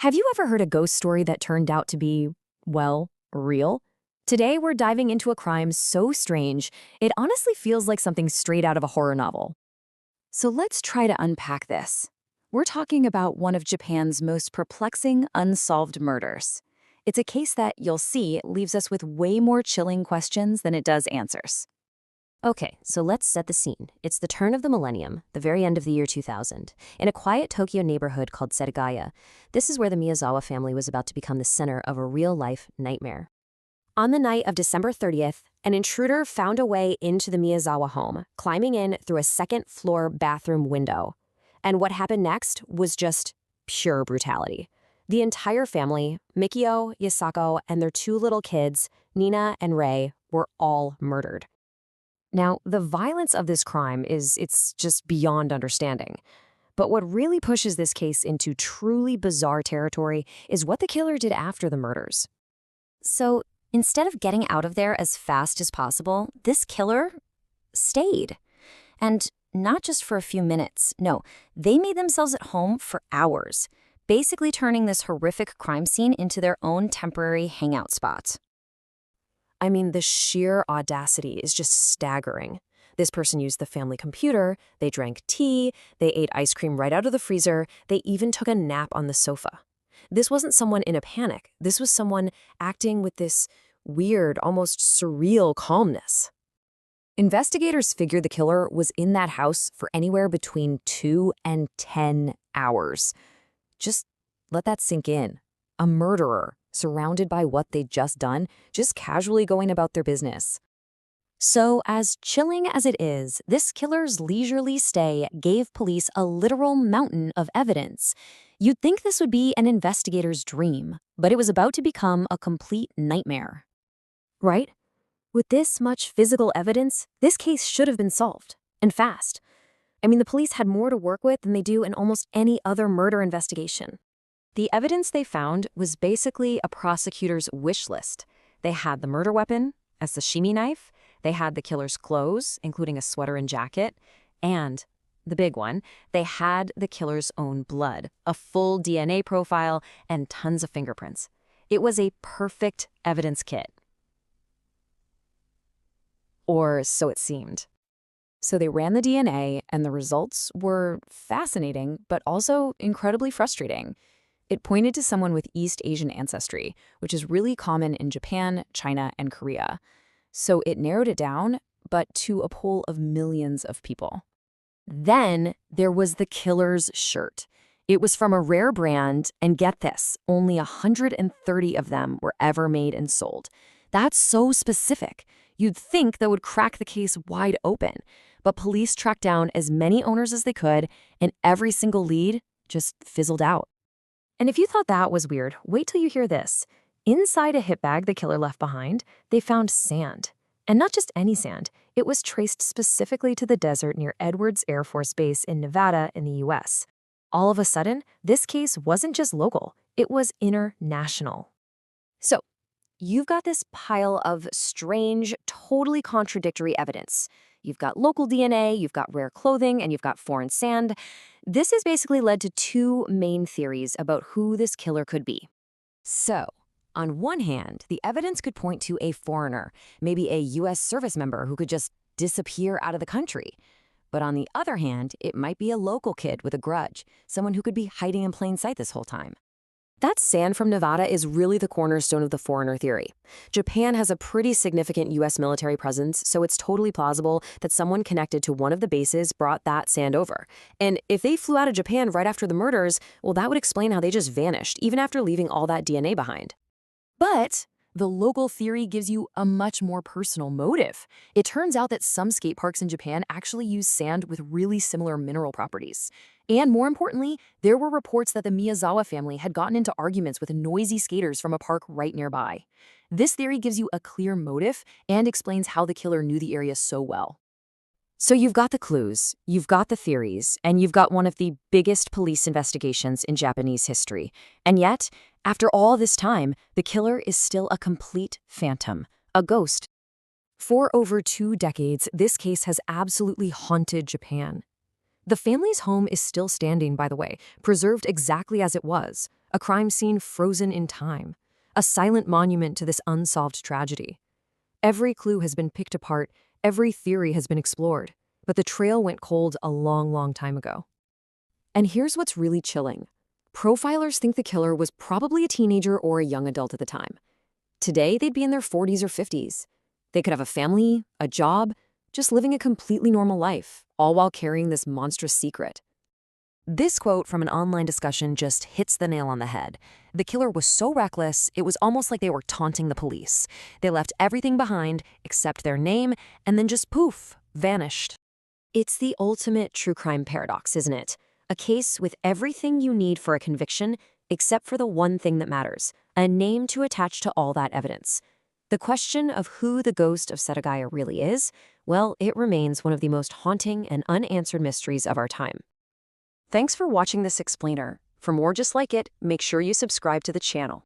Have you ever heard a ghost story that turned out to be, well, real? Today, we're diving into a crime so strange, it honestly feels like something straight out of a horror novel. So let's try to unpack this. We're talking about one of Japan's most perplexing unsolved murders. It's a case that, you'll see, leaves us with way more chilling questions than it does answers. Okay, so let's set the scene. It's the turn of the millennium, the very end of the year 2000, in a quiet Tokyo neighborhood called Setagaya. This is where the Miyazawa family was about to become the center of a real-life nightmare. On the night of December 30th, an intruder found a way into the Miyazawa home, climbing in through a second-floor bathroom window. And what happened next was just pure brutality. The entire family, Mikio, Yasako, and their two little kids, Nina and Rei, were all murdered. Now, the violence of this crime it's just beyond understanding. But what really pushes this case into truly bizarre territory is what the killer did after the murders. So, instead of getting out of there as fast as possible, this killer stayed. And not just for a few minutes. No, they made themselves at home for hours, basically turning this horrific crime scene into their own temporary hangout spot. I mean, the sheer audacity is just staggering. This person used the family computer, they drank tea, they ate ice cream right out of the freezer, they even took a nap on the sofa. This wasn't someone in a panic. This was someone acting with this weird, almost surreal calmness. Investigators figured the killer was in that house for anywhere between 2 and 10 hours. Just let that sink in. A murderer, surrounded by what they'd just done, just casually going about their business. So, as chilling as it is, this killer's leisurely stay gave police a literal mountain of evidence. You'd think this would be an investigator's dream, but it was about to become a complete nightmare. Right? With this much physical evidence, this case should have been solved, and fast. I mean, the police had more to work with than they do in almost any other murder investigation. The evidence they found was basically a prosecutor's wish list. They had the murder weapon, a sashimi knife, they had the killer's clothes, including a sweater and jacket, and, the big one, they had the killer's own blood, a full DNA profile, and tons of fingerprints. It was a perfect evidence kit. Or so it seemed. So they ran the DNA, and the results were fascinating, but also incredibly frustrating. It pointed to someone with East Asian ancestry, which is really common in Japan, China, and Korea. So it narrowed it down, but to a pool of millions of people. Then there was the killer's shirt. It was from a rare brand, and get this, only 130 of them were ever made and sold. That's so specific. You'd think that would crack the case wide open, but police tracked down as many owners as they could, and every single lead just fizzled out. And if you thought that was weird, wait till you hear this. Inside a hip bag the killer left behind, they found sand. And not just any sand. It was traced specifically to the desert near Edwards Air Force Base in Nevada in the U.S. All of a sudden, this case wasn't just local, it was international. So, you've got this pile of strange, totally contradictory evidence. You've got local DNA, you've got rare clothing, and you've got foreign sand. This has basically led to two main theories about who this killer could be. So, on one hand, the evidence could point to a foreigner, maybe a U.S. service member who could just disappear out of the country. But on the other hand, it might be a local kid with a grudge, someone who could be hiding in plain sight this whole time. That sand from Nevada is really the cornerstone of the foreigner theory. Japan has a pretty significant U.S. military presence, so it's totally plausible that someone connected to one of the bases brought that sand over. And if they flew out of Japan right after the murders, well, that would explain how they just vanished, even after leaving all that DNA behind. But the local theory gives you a much more personal motive. It turns out that some skate parks in Japan actually use sand with really similar mineral properties. And more importantly, there were reports that the Miyazawa family had gotten into arguments with noisy skaters from a park right nearby. This theory gives you a clear motive and explains how the killer knew the area so well. So you've got the clues, you've got the theories, and you've got one of the biggest police investigations in Japanese history. And yet, after all this time, the killer is still a complete phantom, a ghost. For over 2 decades, this case has absolutely haunted Japan. The family's home is still standing, by the way, preserved exactly as it was, a crime scene frozen in time, a silent monument to this unsolved tragedy. Every clue has been picked apart, every theory has been explored, but the trail went cold a long, long time ago. And here's what's really chilling. Profilers think the killer was probably a teenager or a young adult at the time. Today, they'd be in their 40s or 50s. They could have a family, a job, just living a completely normal life, all while carrying this monstrous secret. This quote from an online discussion just hits the nail on the head. The killer was so reckless, it was almost like they were taunting the police. They left everything behind except their name and then just poof, vanished. It's the ultimate true crime paradox, isn't it? A case with everything you need for a conviction except for the one thing that matters, a name to attach to all that evidence. The question of who the ghost of Setagaya really is, well, it remains one of the most haunting and unanswered mysteries of our time. Thanks for watching this explainer. For more just like it, make sure you subscribe to the channel.